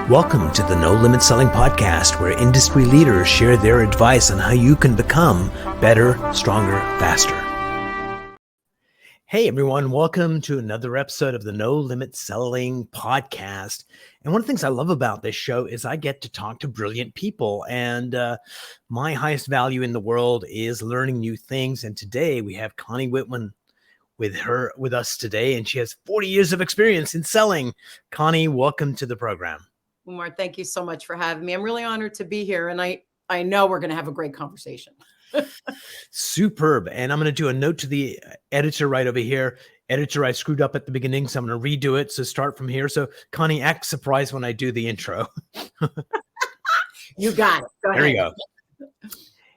Welcome to the No Limit Selling Podcast, where industry leaders share their advice on how you can become better, stronger, faster. Hey everyone, welcome to another episode of the No Limit Selling Podcast. And one of the things I love about this show is I get to talk to brilliant people, and my highest value in the world is learning new things. And today we have Connie Whitman with us today, and she has 40 years of experience in selling. Connie, welcome to the program. Umar, thank you so much for having me. I'm really honored to be here, and I know we're going to have a great conversation. Superb. And I'm going to do a note to the editor right over here. Editor, I screwed up at the beginning, so I'm going to redo it. So start from here. So Connie, act surprised when I do the intro. You got it. Go ahead. There you go.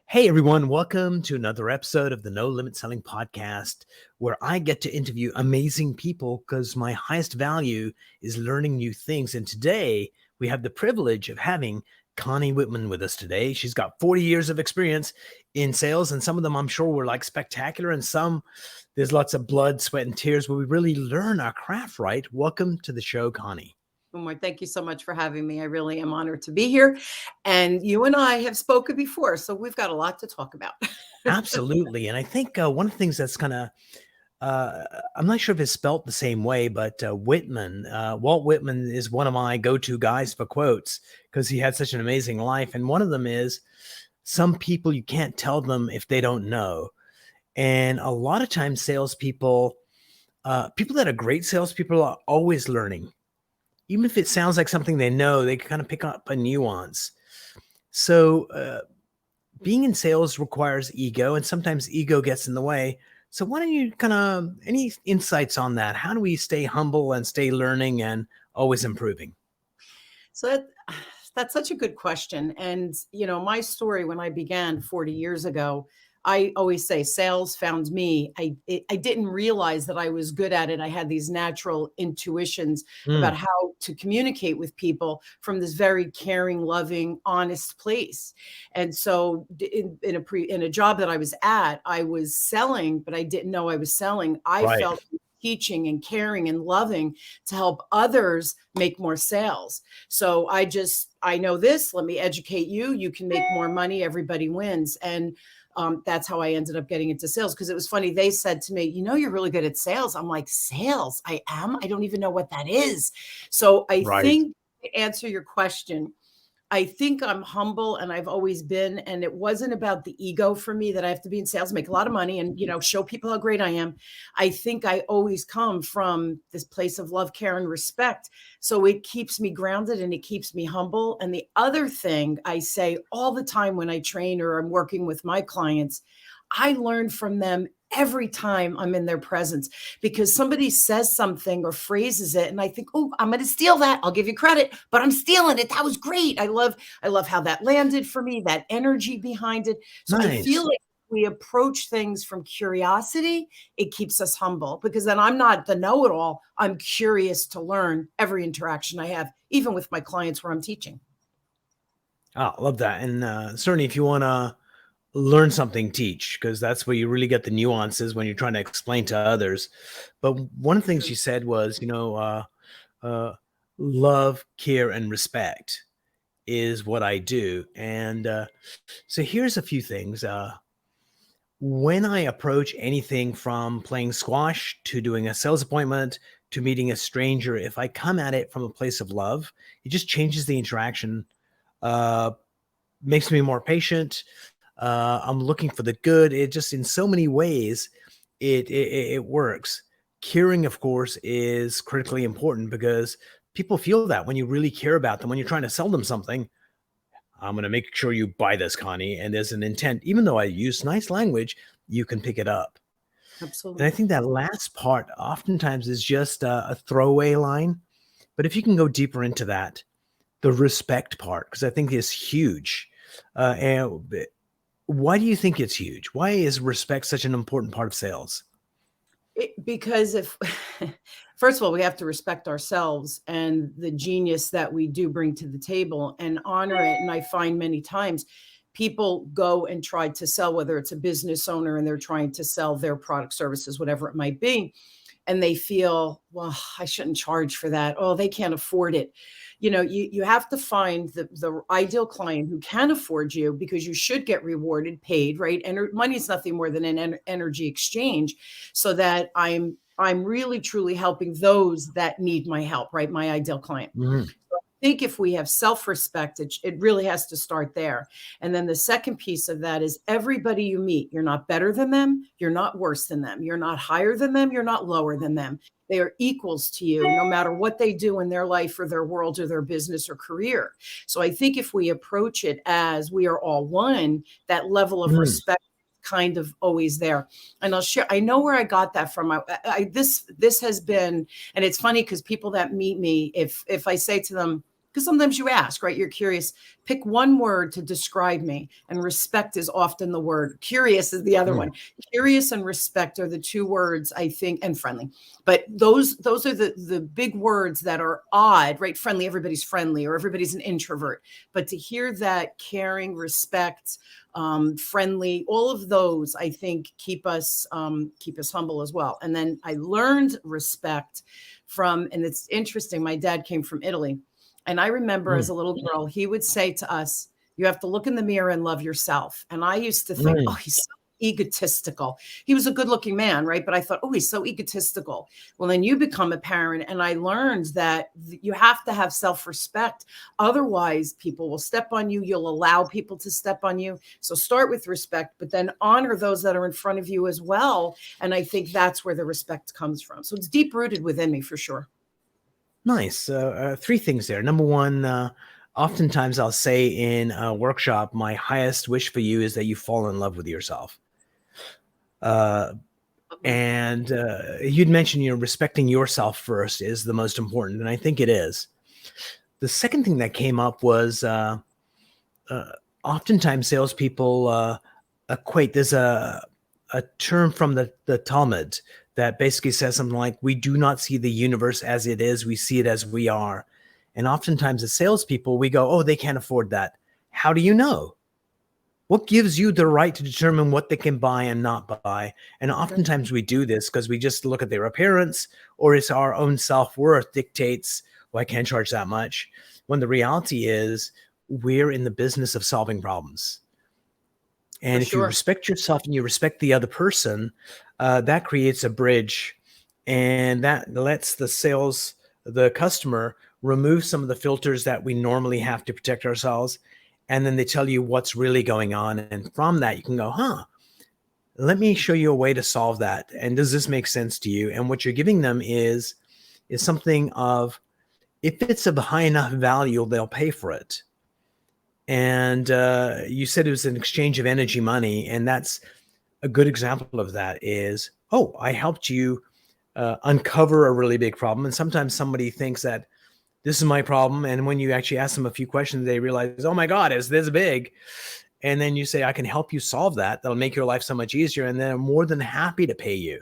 Hey everyone, welcome to another episode of the No Limit Selling Podcast, where I get to interview amazing people because my highest value is learning new things. And today we have the privilege of having Connie Whitman with us today. She's got 40 years of experience in sales, and some of them I'm sure were like spectacular, and some there's lots of blood, sweat, and tears where we really learn our craft right. Welcome to the show, Connie. Umar, thank you so much for having me. I really am honored to be here. And you and I have spoken before, so we've got a lot to talk about. Absolutely. And I think one of the things that's kind of I'm not sure if it's spelt the same way, but Whitman, Walt Whitman is one of my go-to guys for quotes because he had such an amazing life. And one of them is, some people you can't tell them if they don't know. And a lot of times salespeople, people that are great salespeople are always learning. Even if it sounds like something they know, they kind of pick up a nuance. So being in sales requires ego, and sometimes ego gets in the way. So why don't you any insights on that? How do we stay humble and stay learning and always improving? So that's such a good question. And, my story when I began 40 years ago, I always say sales found me. I didn't realize that I was good at it. I had these natural intuitions about how to communicate with people from this very caring, loving, honest place. And so in a job that I was at, I was selling, but I didn't know I was selling. I felt teaching and caring and loving to help others make more sales. So I know this, let me educate you. You can make more money. Everybody wins. And that's how I ended up getting into sales. Because it was funny. They said to me, you're really good at sales. I'm like, sales? I am? I don't even know what that is. So I think to answer your question, I think I'm humble, and I've always been, and it wasn't about the ego for me that I have to be in sales, make a lot of money and, show people how great I am. I think I always come from this place of love, care, and respect. So it keeps me grounded and it keeps me humble. And the other thing I say all the time when I train or I'm working with my clients, I learn from them every time I'm in their presence, because somebody says something or phrases it and I think, oh, I'm going to steal that. I'll give you credit, but I'm stealing it. That was great. I love how that landed for me, that energy behind it. So I feel like we approach things from curiosity. It keeps us humble, because then I'm not the know-it-all. I'm curious to learn every interaction I have, even with my clients where I'm teaching. Oh, I love that. And certainly if you want to learn something, teach, because that's where you really get the nuances when you're trying to explain to others. But one of the things you said was, love, care, and respect is what I do. And so here's a few things. When I approach anything from playing squash to doing a sales appointment to meeting a stranger, if I come at it from a place of love, it just changes the interaction, makes me more patient. I'm looking for the good. It just, in so many ways, it works. Caring, of course, is critically important, because people feel that when you really care about them, when you're trying to sell them something, I'm going to make sure you buy this, Connie. And there's an intent. Even though I use nice language, you can pick it up. Absolutely. And I think that last part oftentimes is just a throwaway line. But if you can go deeper into that, the respect part, because I think is huge. And why do you think it's huge? Why is respect such an important part of sales? Because first of all, we have to respect ourselves and the genius that we do bring to the table and honor it. And I find many times people go and try to sell, whether it's a business owner and they're trying to sell their product, services, whatever it might be. and they feel, well, I shouldn't charge for that. Oh, they can't afford it. You have to find the ideal client who can afford you, because you should get rewarded, paid, right? And money is nothing more than an energy exchange, so that I'm really truly helping those that need my help, right? My ideal client. Mhm. I think if we have self-respect, it really has to start there. And then the second piece of that is everybody you meet, you're not better than them. You're not worse than them. You're not higher than them. You're not lower than them. They are equals to you, no matter what they do in their life or their world or their business or career. So I think if we approach it as we are all one, that level of Mhm. respect kind of always there. And I'll share, I know where I got that from. This has been, and it's funny because people that meet me, if I say to them, because sometimes you ask, right? You're curious, pick one word to describe me. And respect is often the word. Curious is the other Mhm. one. Curious and respect are the two words, I think, and friendly. But those are the big words that are odd, right? Friendly, everybody's friendly, or everybody's an introvert. But to hear that caring, respect, friendly, all of those, I think, keep us humble as well. And then I learned respect from, and it's interesting, my dad came from Italy. And I remember as Mhm. a little girl, he would say to us, you have to look in the mirror and love yourself. And I used to think, oh, Mhm. he's so egotistical. He was a good looking man, right? But I thought, oh, he's so egotistical. Well, then you become a parent. And I learned that you have to have self respect. Otherwise, people will step on you. You'll allow people to step on you. So start with respect, but then honor those that are in front of you as well. And I think that's where the respect comes from. So it's deep rooted within me for sure. Nice. Three things there. Number one, oftentimes I'll say in a workshop, my highest wish for you is that you fall in love with yourself. Uh, Lovely. and you'd mentioned, respecting yourself first is the most important, and I think it is. The second thing that came up was uh, oftentimes salespeople equate. There's a term from the Talmud that basically says something like, "We do not see the universe as it is; we see it as we are." And oftentimes, as salespeople, we go, "Oh, they can't afford that." How do you know? What gives you the right to determine what they can buy and not buy? And Right. oftentimes we do this because we just look at their appearance, or it's our own self-worth dictates, well, I can't charge that much. When the reality is we're in the business of solving problems. For And if you sure. respect yourself and you respect the other person, that creates a bridge, and that lets the customer, remove some of the filters that we normally have to protect ourselves. And then they tell you what's really going on. And from that, you can go, huh, let me show you a way to solve that. And does this make sense to you? And what you're giving them is something of, if it's of high enough value, they'll pay for it. And you said it was an exchange of energy, money, and that's a good example of that. Is, oh, I helped you uncover a really big problem. And sometimes somebody thinks that this is my problem, and when you actually ask them a few questions, they realize, oh my God, it's this big. And then you say, I can help you solve that. That'll make your life so much easier. And they're more than happy to pay you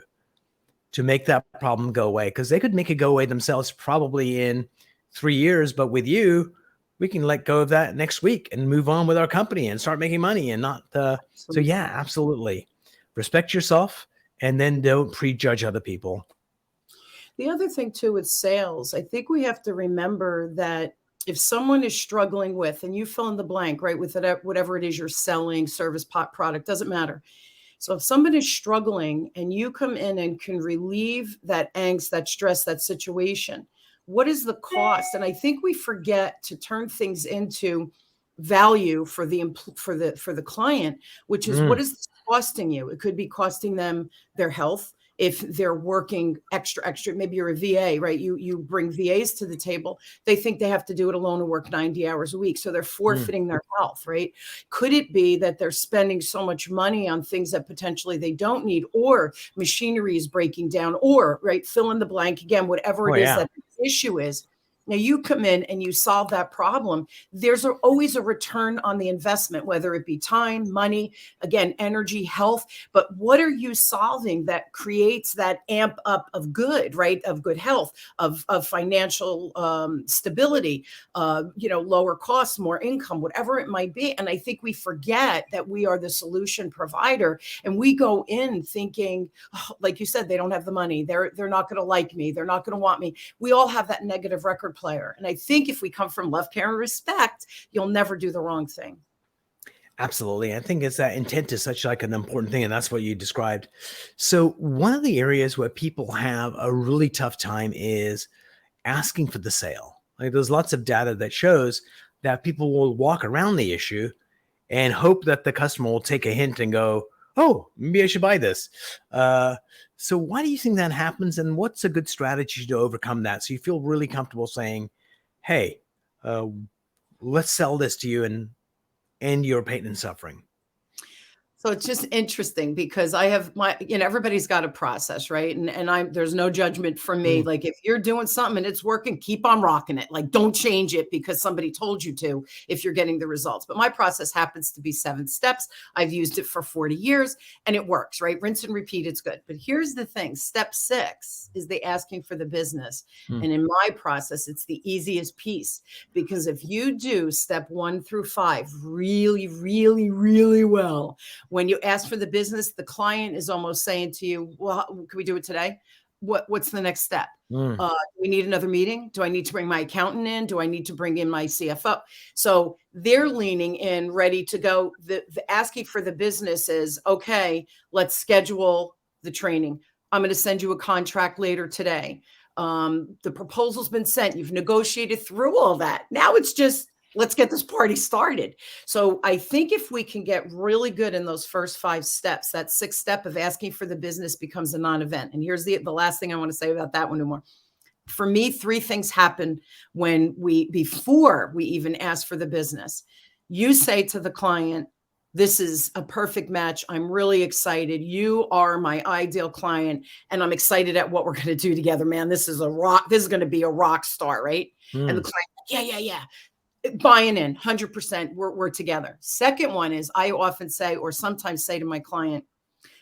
to make that problem go away, because they could make it go away themselves probably in 3 years. But with you, we can let go of that next week and move on with our company and start making money and not. So, Absolutely. yeah, absolutely. Respect yourself, and then don't prejudge other people. The other thing too with sales, I think we have to remember that if someone is struggling with, and you fill in the blank, right, with it, whatever it is you're selling, service, pot, product, doesn't matter. So if somebody is struggling and you come in and can relieve that angst, that stress, that situation, what is the cost? And I think we forget to turn things into value for the client, which is, what Mm, is this costing you? It could be costing them their health. If they're working extra, maybe you're a VA, right? You bring VAs to the table. They think they have to do it alone and work 90 hours a week. So they're mm. forfeiting their health, right? Could it be that they're spending so much money on things that potentially they don't need, or machinery is breaking down, or, right, fill in the blank again, whatever Oh, it is yeah. that the issue is. Now you come in and you solve that problem. There's always a return on the investment, whether it be time, money, again, energy, health. But what are you solving that creates that amp up of good, right? Of good health, of financial stability, lower costs, more income, whatever it might be. And I think we forget that we are the solution provider, and we go in thinking, oh, like you said, they don't have the money. They're not going to like me. They're not going to want me. We all have that negative record player. And I think if we come from love, care, and respect, you'll never do the wrong thing. Absolutely. I think it's that intent is such like an important thing. And that's what you described. So one of the areas where people have a really tough time is asking for the sale. Like there's lots of data that shows that people will walk around the issue and hope that the customer will take a hint and go, oh, maybe I should buy this. So why do you think that happens? And what's a good strategy to overcome that? So you feel really comfortable saying, hey, let's sell this to you and end your pain and suffering. So it's just interesting because I have everybody's got a process, right? And there's no judgment from me. Like if you're doing something and it's working, keep on rocking it. Like don't change it because somebody told you to if you're getting the results. But my process happens to be 7 steps. I've used it for 40 years and it works, right? Rinse and repeat, it's good. But here's the thing. Step 6 is the asking for the business. And in my process, it's the easiest piece because if you do step 1 through 5 really, really, really well, when you ask for the business, the client is almost saying to you, well, can we do it today? What's the next step? Do we need another meeting? Do I need to bring my accountant in? Do I need to bring in my CFO? So they're leaning in, ready to go. The asking for the business is, okay, let's schedule the training. I'm going to send you a contract later today. The proposal's been sent. You've negotiated through all that. Now it's just, let's get this party started. So I think if we can get really good in those first 5 steps, that 6th step of asking for the business becomes a non-event. And here's the last thing I want to say about that one, Umar. For me, 3 things happen before we even ask for the business. You say to the client, this is a perfect match. I'm really excited. You are my ideal client, and I'm excited at what we're going to do together, man. This is going to be a rock star, right? And the client, yeah. Buying in 100%. We're together. Second one is I often say, or sometimes say to my client,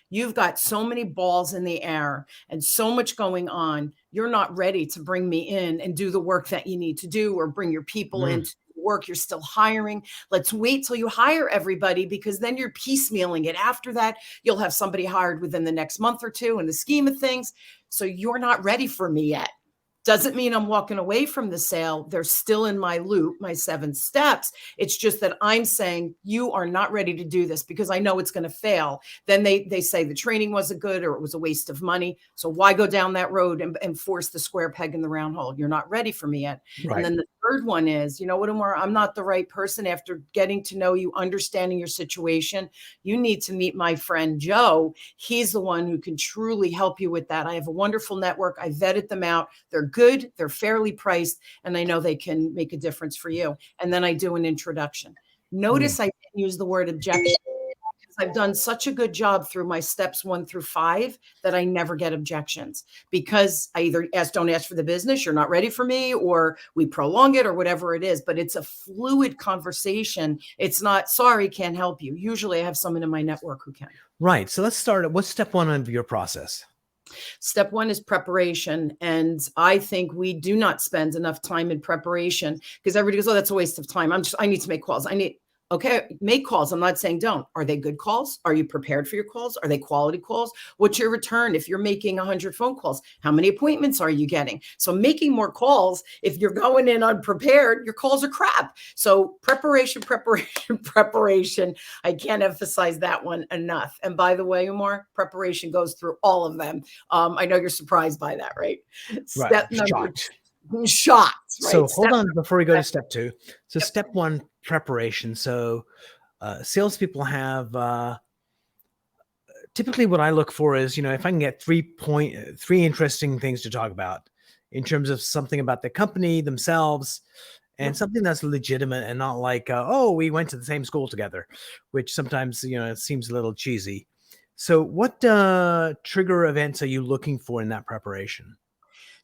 you've got so many balls in the air and so much going on. You're not ready to bring me in and do the work that you need to do or bring your people in to work. You're still hiring. Let's wait till you hire everybody because then you're piecemealing it. After that, you'll have somebody hired within the next month or 2 in the scheme of things. So you're not ready for me yet. Doesn't mean I'm walking away from the sale. They're still in my loop, my 7 steps. It's just that I'm saying you are not ready to do this because I know it's going to fail. Then they say the training wasn't good or it was a waste of money. So why go down that road and force the square peg in the round hole? You're not ready for me yet. Right. And then the third one is, you know what, Umar, I'm not the right person after getting to know you, understanding your situation. You need to meet my friend Joe. He's the one who can truly help you with that. I have a wonderful network. I vetted them out. They're good, they're fairly priced, and I know they can make a difference for you. And then I do an introduction. Notice I didn't use the word objection because I've done such a good job through my steps 1 through 5 that I never get objections because I either don't ask for the business, you're not ready for me, or we prolong it or whatever it is. But it's a fluid conversation. It's not, sorry, can't help you. Usually I have someone in my network who can. Right. So let's start. What's step 1 of your process? Step 1 is preparation. And I think we do not spend enough time in preparation because everybody goes, oh, that's a waste of time. I need to make calls. Okay, make calls. I'm not saying don't. Are they good calls? Are you prepared for your calls? Are they quality calls? What's your return? If you're making 100 phone calls, how many appointments are you getting? So making more calls, if you're going in unprepared, your calls are crap. So preparation. I can't emphasize that one enough. And by the way, Umar, preparation goes through all of them. I know you're surprised by that, right? Step number shocked. Right? So hold on before we go to step 2. So step 1, preparation. So salespeople have typically what I look for is, if I can get 3 interesting things to talk about in terms of something about the company themselves and something that's legitimate and not like, oh, we went to the same school together, which sometimes, it seems a little cheesy. So what trigger events are you looking for in that preparation?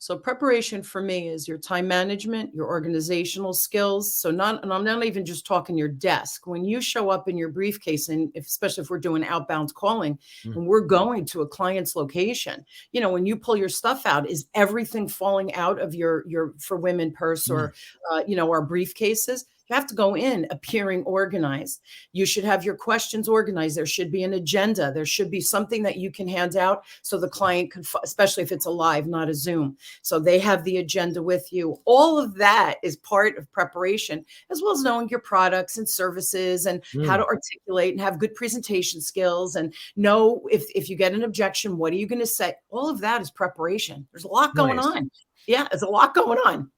So preparation for me is your time management, your organizational skills. So and I'm not even just talking your desk. When you show up in your briefcase, and especially if we're doing outbound calling Mm, and we're going to a client's location, when you pull your stuff out, is everything falling out of your for women purse mm. or our briefcases? You have to go in appearing organized. You should have your questions organized. There should be an agenda. There should be something that you can hand out so the client can, especially if it's a live, not a Zoom. So they have the agenda with you. All of that is part of preparation, as well as knowing your products and services and how Mm, to articulate and have good presentation skills and know if you get an objection, what are you going to say? All of that is preparation. There's a lot going nice. on. Yeah, there's a lot going on.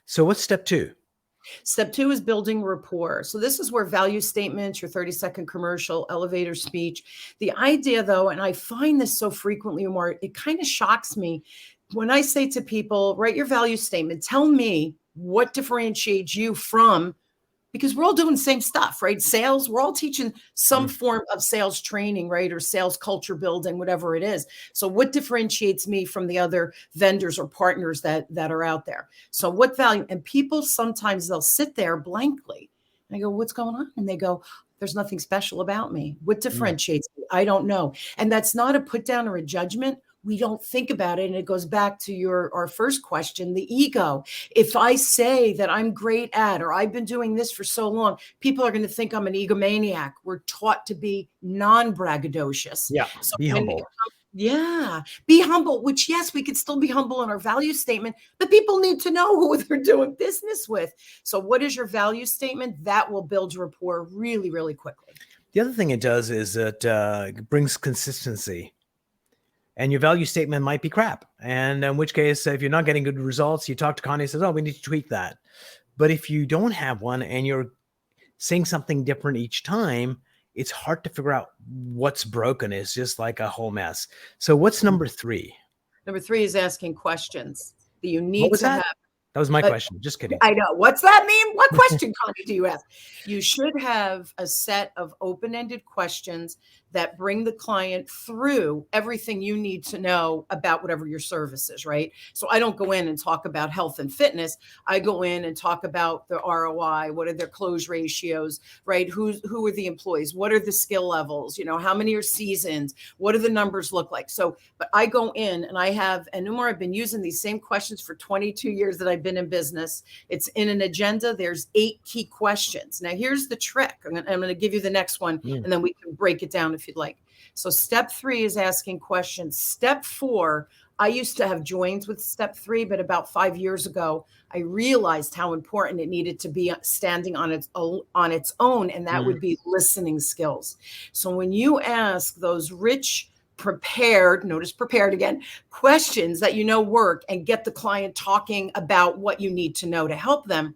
So what's step 2? Step 2 is building rapport. So this is where value statements, your 30-second commercial, elevator speech. The idea, though, and I find this so frequently, Umar, it kind of shocks me when I say to people, write your value statement. Tell me what differentiates you from, because we're all doing the same stuff, right? Sales, we're all teaching some Mm, form of sales training, right? Or sales culture building, whatever it is. So what differentiates me from the other vendors or partners that are out there? So what value? And people sometimes they'll sit there blankly. And I go, what's going on? And they go, there's nothing special about me. What mm. differentiates me? I don't know. And that's not a put down or a judgment. We don't think about it. And it goes back to our first question, the ego. If I say that I'm great at, or I've been doing this for so long, people are going to think I'm an egomaniac. We're taught to be non-braggadocious. Yeah, So be humble. yeah, be humble, which yes, we could still be humble in our value statement, but people need to know who they're doing business with. So what is your value statement? That will build rapport really, really quickly. The other thing it does is that it brings consistency. And your value statement might be crap. And in which case, if you're not getting good results, you talk to Connie and says, oh, we need to tweak that. But if you don't have one and you're saying something different each time, it's hard to figure out what's broken. It's just like a whole mess. So what's number 3? Number 3 is asking questions that you What need was to that? have. That was my Uh, question. Just kidding. I know. What's that mean? What question, Connie, do you ask? You should have a set of open-ended questions that bring the client through everything you need to know about whatever your service is, right? So I don't go in and talk about health and fitness. I go in and talk about the ROI, what are their close ratios, right? Who are the employees? What are the skill levels? How many are seasoned? What do the numbers look like? So, but I go in and and Umar, I've been using these same questions for 22 years that I've been in business. It's in an agenda. There's 8 key questions. Now, here's the trick. I'm going to give you the next one, Mm, and then we can break it down if you'd like. So step 3 is asking questions. Step 4, I used to have joins with step 3, but about 5 years ago, I realized how important it needed to be standing on its own, and that mm, would be listening skills. So when you ask those rich, prepared, notice prepared again, questions that work and get the client talking about what you need to know to help them,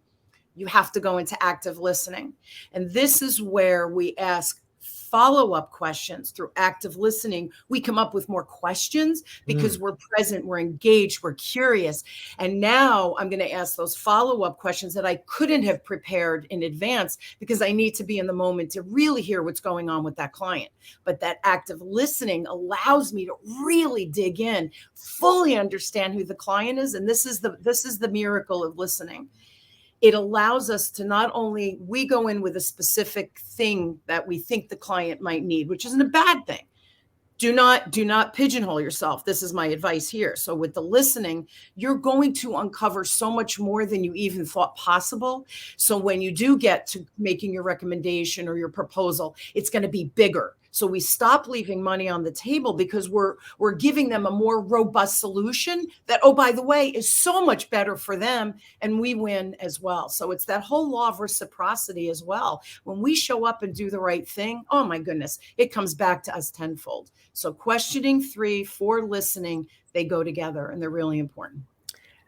you have to go into active listening. And this is where we ask follow-up questions. Through active listening, we come up with more questions mm, because we're present, we're engaged, we're curious. And now I'm going to ask those follow-up questions that I couldn't have prepared in advance because I need to be in the moment to really hear what's going on with that client. But that active listening allows me to really dig in, fully understand who the client is. And this is the miracle of listening. It allows us to not only, we go in with a specific thing that we think the client might need, which isn't a bad thing. Do not pigeonhole yourself. This is my advice here. So with the listening, you're going to uncover so much more than you even thought possible. So when you do get to making your recommendation or your proposal, it's going to be bigger. So we stop leaving money on the table because we're giving them a more robust solution that, oh, by the way, is so much better for them, and we win as well. So it's that whole law of reciprocity as well. When we show up and do the right thing, oh my goodness, it comes back to us tenfold. So questioning 3, 4, listening, they go together and they're really important.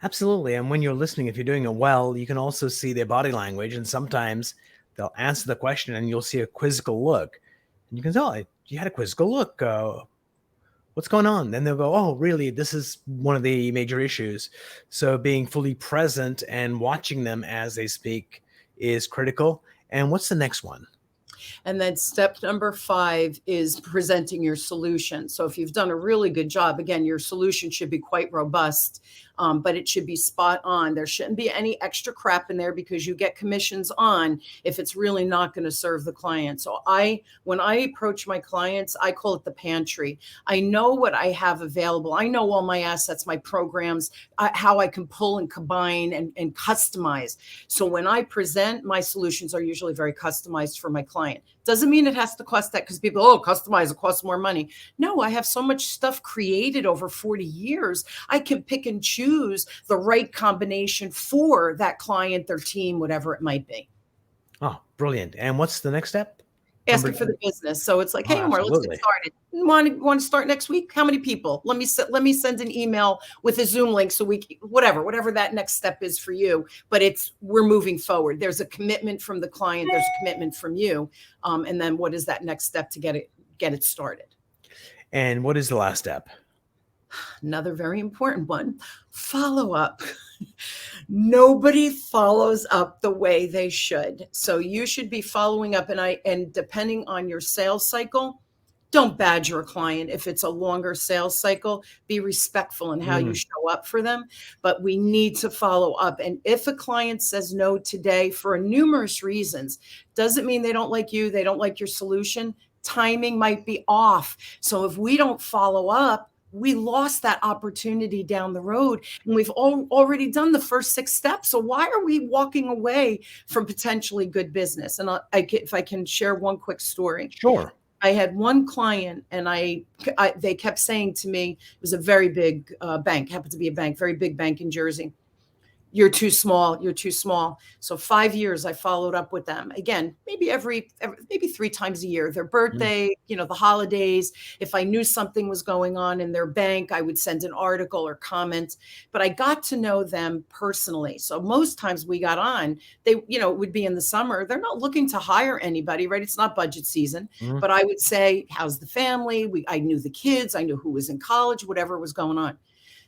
absolutely. And when you're listening, if you're doing it well, you can also see their body language. And sometimes they'll answer the question and you'll see a quizzical look. And you can tell, you had a quizzical look. What's going on? Then they'll go, oh, really? This is one of the major issues. So being fully present and watching them as they speak is critical. And what's the next one? And then step number 5 is presenting your solution. So if you've done a really good job, again, your solution should be quite robust. but it should be spot on. There shouldn't be any extra crap in there because you get commissions on if it's really not going to serve the client. So when I approach my clients, I call it the pantry. I know what I have available. I know all my assets, my programs, how I can pull and combine and customize. So when I present, my solutions are usually very customized for my client. Doesn't mean it has to cost that, because people, customize, it costs more money. No, I have so much stuff created over 40 years. I can pick and choose the right combination for that client, their team, whatever it might be. Oh, brilliant. And what's the next step? Asking for the business. So it's like, Oh, hey, Omar, let's get absolutely. started. Want to start next week? How many people? Let me send an email with a Zoom link so whatever that next step is for you. But we're moving forward. There's a commitment from the client. There's a commitment from you. And then what is that next step to get it started? And what is the last step? Another very important one, follow up. Nobody follows up the way they should. So you should be following up, and depending on your sales cycle, don't badger a client. If it's a longer sales cycle, be respectful in how you show up for them. But we need to follow up. And if a client says no today for numerous reasons, doesn't mean they don't like you, they don't like your solution. Timing might be off. So if we don't follow up, we lost that opportunity down the road, and we've already done the first 6 steps. So why are we walking away from potentially good business? And if I can share one quick story. Sure. I had one client, and they kept saying to me, it was a very big bank, happened to be a bank, very big bank in Jersey. You're too small. You're too small. So 5 years, I followed up with them again, maybe maybe 3 times a year, their birthday, the holidays. If I knew something was going on in their bank, I would send an article or comment, but I got to know them personally. So most times we got on, it would be in the summer. They're not looking to hire anybody, right? It's not budget season, but I would say, how's the family? I knew the kids. I knew who was in college, whatever was going on.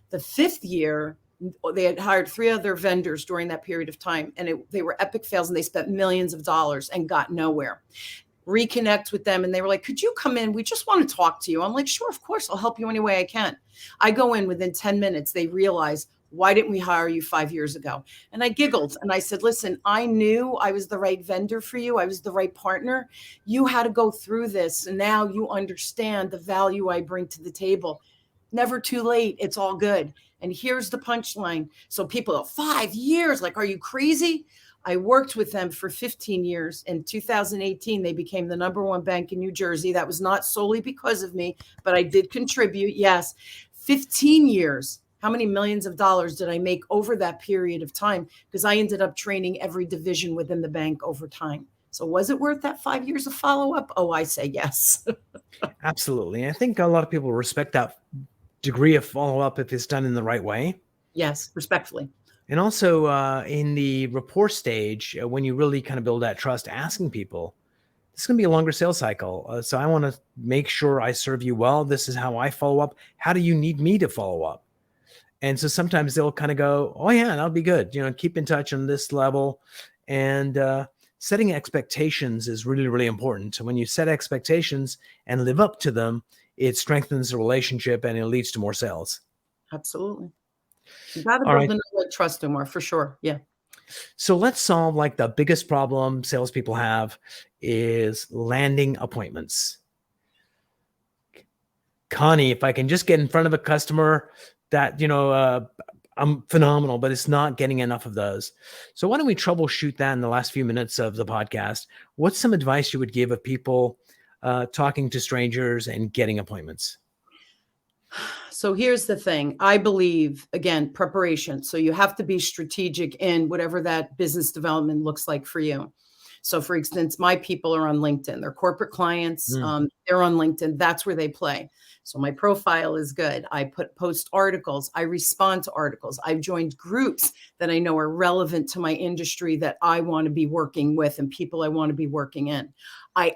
The 5th year, they had hired 3 other vendors during that period of time, and they were epic fails, and they spent millions of dollars and got nowhere. Reconnect with them, and they were like, could you come in? We just want to talk to you. I'm like, sure, of course, I'll help you any way I can. I go in, within 10 minutes, they realize, why didn't we hire you 5 years ago? And I giggled, and I said, listen, I knew I was the right vendor for you. I was the right partner. You had to go through this, and now you understand the value I bring to the table. Never too late. It's all good. And here's the punchline. So people go, 5 years, like, are you crazy? I worked with them for 15 years. In 2018, they became the #1 bank in New Jersey. That was not solely because of me, but I did contribute. Yes. 15 years. How many millions of dollars did I make over that period of time? Because I ended up training every division within the bank over time. So was it worth that 5 years of follow-up? Oh, I say yes. Absolutely. And I think a lot of people respect that degree of follow-up if it's done in the right way. Yes, respectfully. And also in the rapport stage, when you really kind of build that trust, asking people, this is going to be a longer sales cycle. So I want to make sure I serve you well. This is how I follow up. How do you need me to follow up? And so sometimes they'll kind of go, oh yeah, that'll be good. Keep in touch on this level. And setting expectations is really, really important. So when you set expectations and live up to them, it strengthens the relationship and it leads to more sales. Absolutely. You got to All build right. another trust more, for sure. Yeah. So let's solve like the biggest problem salespeople have is landing appointments. Connie, if I can just get in front of a customer that, I'm phenomenal, but it's not getting enough of those. So why don't we troubleshoot that in the last few minutes of the podcast? What's some advice you would give of people talking to strangers and getting appointments? So here's the thing. I believe, again, preparation. So you have to be strategic in whatever that business development looks like for you. So for instance, my people are on LinkedIn. They're corporate clients. They're on LinkedIn. That's where they play. So my profile is good. I post articles. I respond to articles. I've joined groups that I know are relevant to my industry that I want to be working with and people I want to be working in. I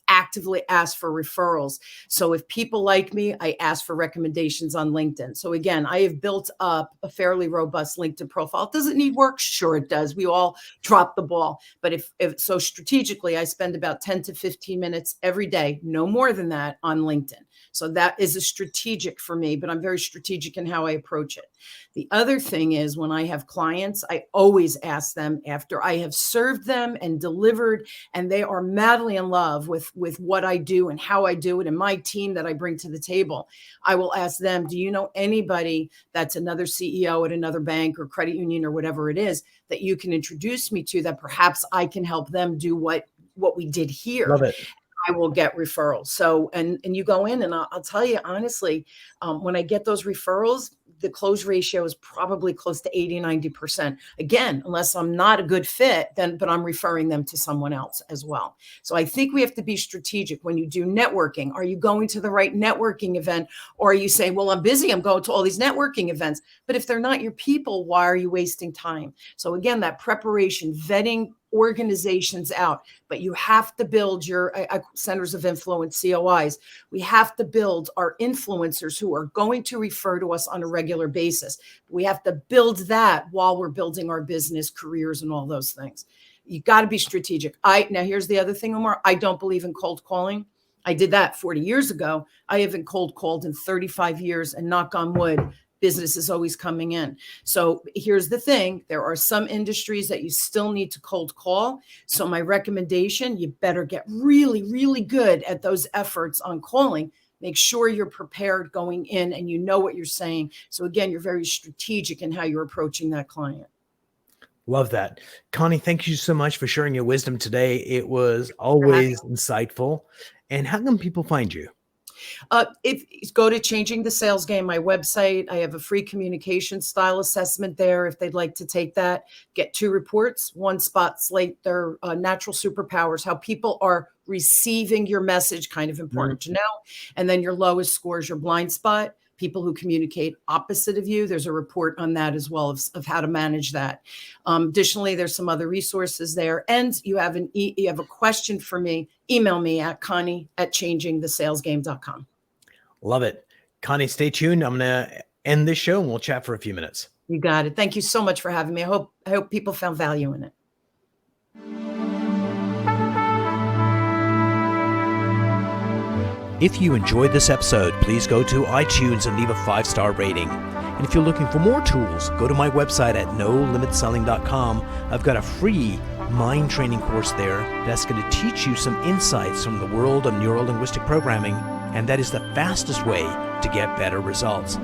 actively ask for referrals. So if people like me, I ask for recommendations on LinkedIn. So again, I have built up a fairly robust LinkedIn profile. Does it need work? Sure it does. We all drop the ball. But if so strategically, I spend about 10 to 15 minutes every day, no more than that, on LinkedIn. So that is a strategic for me, but I'm very strategic in how I approach it. The other thing is when I have clients, I always ask them after I have served them and delivered, and they are madly in love with what I do and how I do it and my team that I bring to the table. I will ask them, do you know anybody that's another CEO at another bank or credit union or whatever it is that you can introduce me to, that perhaps I can help them do what we did here? Love it. I will get referrals. So, and you go in, and I'll tell you honestly, when I get those referrals, the close ratio is probably close to 80, 90%. Again, unless I'm not a good fit, but I'm referring them to someone else as well. So I think we have to be strategic when you do networking. Are you going to the right networking event? Or are you saying, well, I'm busy, I'm going to all these networking events. But if they're not your people, why are you wasting time? So again, that preparation, vetting organizations out, but you have to build your centers of influence, COIs. We have to build our influencers who are going to refer to us on a regular basis. We have to build that while we're building our business careers and all those things. You got to be strategic. Now here's the other thing, Omar. I don't believe in cold calling. I did that 40 years ago. I haven't cold called in 35 years, and knock on wood, business is always coming in. So here's the thing. There are some industries that you still need to cold call. So my recommendation, you better get really, really good at those efforts on calling. Make sure you're prepared going in and you know what you're saying. So again, you're very strategic in how you're approaching that client. Love that. Connie, thank you so much for sharing your wisdom today. It was always insightful. And how can people find you? If go to Changing the Sales Game, my website, I have a free communication style assessment there. If they'd like to take that, get 2 reports. One spotlight their natural superpowers, how people are receiving your message, kind of important to know. And then your lowest score is your blind spot. People who communicate opposite of you. There's a report on that as well of how to manage that. Additionally, there's some other resources there. And you have you have a question for me, email me at Connie@changingthesalesgame.com. Love it. Connie, stay tuned. I'm going to end this show and we'll chat for a few minutes. You got it. Thank you so much for having me. I hope people found value in it. If you enjoyed this episode, please go to iTunes and leave a 5-star rating. And if you're looking for more tools, go to my website at nolimitselling.com. I've got a free mind training course there that's going to teach you some insights from the world of neuro-linguistic programming, and that is the fastest way to get better results.